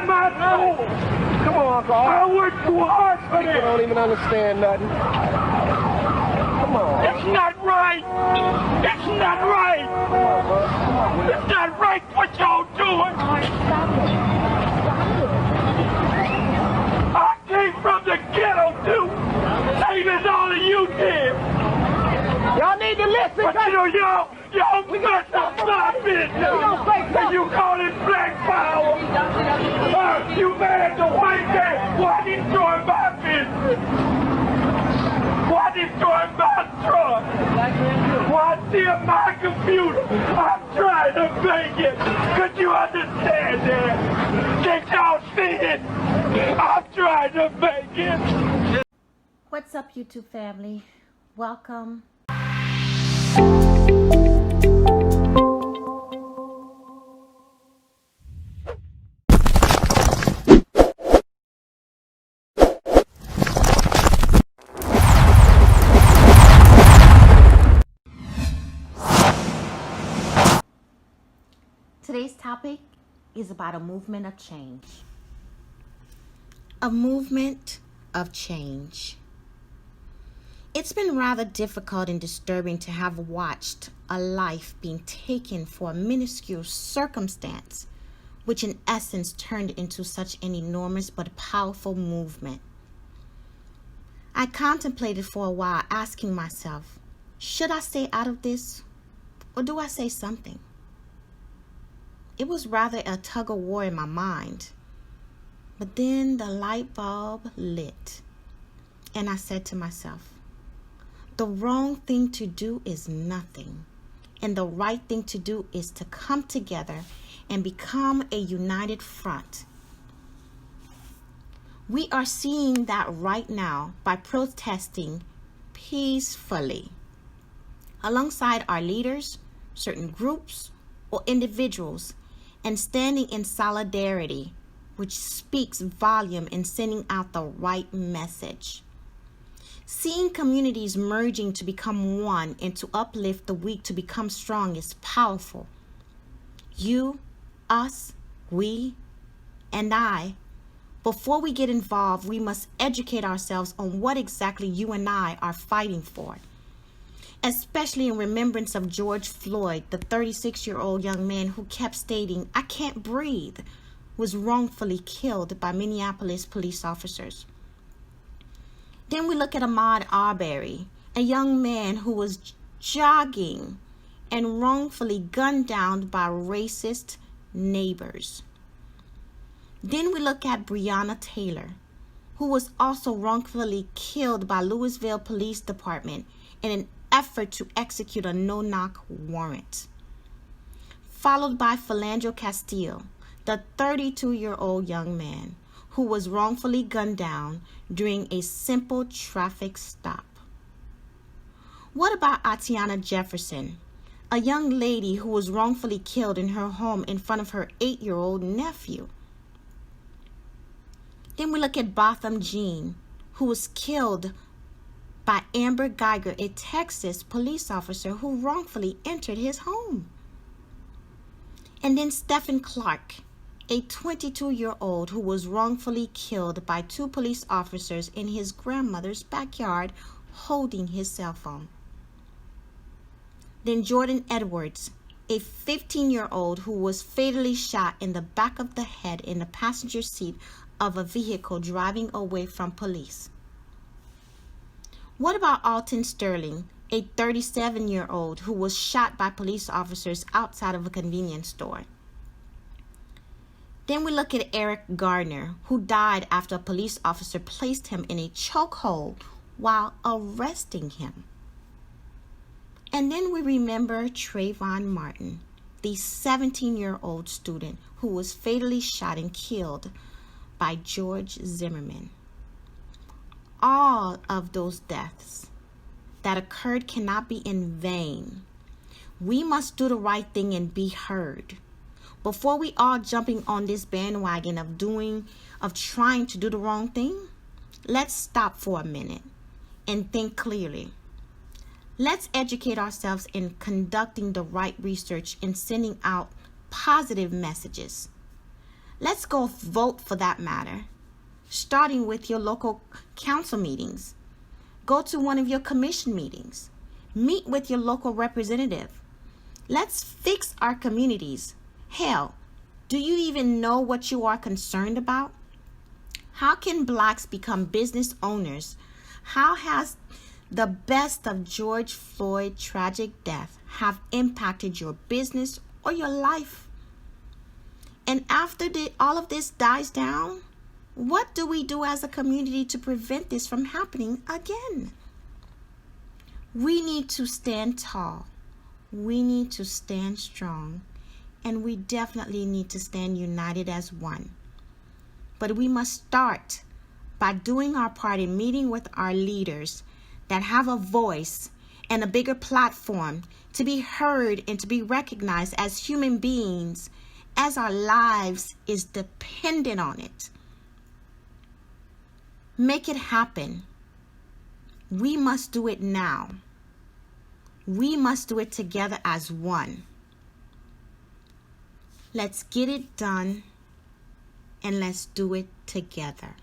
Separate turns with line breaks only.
my soul.
Come on, Uncle.
I worked too hard for
People
this.
don't even understand nothing. Come on.
It's not right. It's not right. It's not right what y'all doing. I came from the ghetto too. Same as all of you did.
Y'all need to listen.
But you know, y'all messed up my business. And you call it black power. You mad at the white man. Why destroy my business? Why destroy my truck? Why steal my computer? I'm trying to make it. Could you understand that? Can't y'all see it? I'm trying to make it.
What's up, YouTube family? Welcome. Today's topic is about a movement of change. A movement of change. It's been rather difficult and disturbing to have watched a life being taken for a minuscule circumstance, which in essence turned into such an enormous but powerful movement. I contemplated for a while, asking myself, should I stay out of this, or do I say something? It was rather a tug of war in my mind. But then the light bulb lit, and I said to myself, the wrong thing to do is nothing, and the right thing to do is to come together and become a united front. We are seeing that right now by protesting peacefully alongside our leaders, certain groups, or individuals, and standing in solidarity, which speaks volume in sending out the right message. Seeing communities merging to become one and to uplift the weak to become strong is powerful. You, us, we, and I. Before we get involved, we must educate ourselves on what exactly you and I are fighting for. Especially in remembrance of George Floyd, the 36-year-old young man who kept stating, "I can't breathe," was wrongfully killed by Minneapolis police officers. Then we look at Ahmaud Arbery, a young man who was jogging and wrongfully gunned down by racist neighbors. Then we look at Breonna Taylor, who was also wrongfully killed by Louisville Police Department in an effort to execute a no-knock warrant. Followed by Philando Castile, the 32-year-old young man who was wrongfully gunned down during a simple traffic stop. What about Atiana Jefferson, a young lady who was wrongfully killed in her home in front of her 8-year-old nephew? Then we look at Botham Jean, who was killed by Amber Geiger, a Texas police officer who wrongfully entered his home. And then Stephen Clark, a 22-year-old who was wrongfully killed by 2 police officers in his grandmother's backyard holding his cell phone. Then Jordan Edwards, a 15-year-old who was fatally shot in the back of the head in the passenger seat of a vehicle driving away from police. What about Alton Sterling, a 37-year-old who was shot by police officers outside of a convenience store? Then we look at Eric Gardner, who died after a police officer placed him in a chokehold while arresting him. And then we remember Trayvon Martin, the 17-year-old student who was fatally shot and killed by George Zimmerman. All of those deaths that occurred cannot be in vain. We must do the right thing and be heard. Before we all jumping on this bandwagon of trying to do the wrong thing, let's stop for a minute and think clearly. Let's educate ourselves in conducting the right research and sending out positive messages. Let's go vote for that matter, starting with your local council meetings. Go to one of your commission meetings. Meet with your local representative. Let's fix our communities. Hell, do you even know what you are concerned about? How can blacks become business owners? How has the best of George Floyd's tragic death have impacted your business or your life? And after all of this dies down, what do we do as a community to prevent this from happening again? We need to stand tall. We need to stand strong. And we definitely need to stand united as one. But we must start by doing our part in meeting with our leaders that have a voice and a bigger platform to be heard and to be recognized as human beings, as our lives is dependent on it. Make it happen. We must do it now. We must do it together as one. Let's get it done, and let's do it together.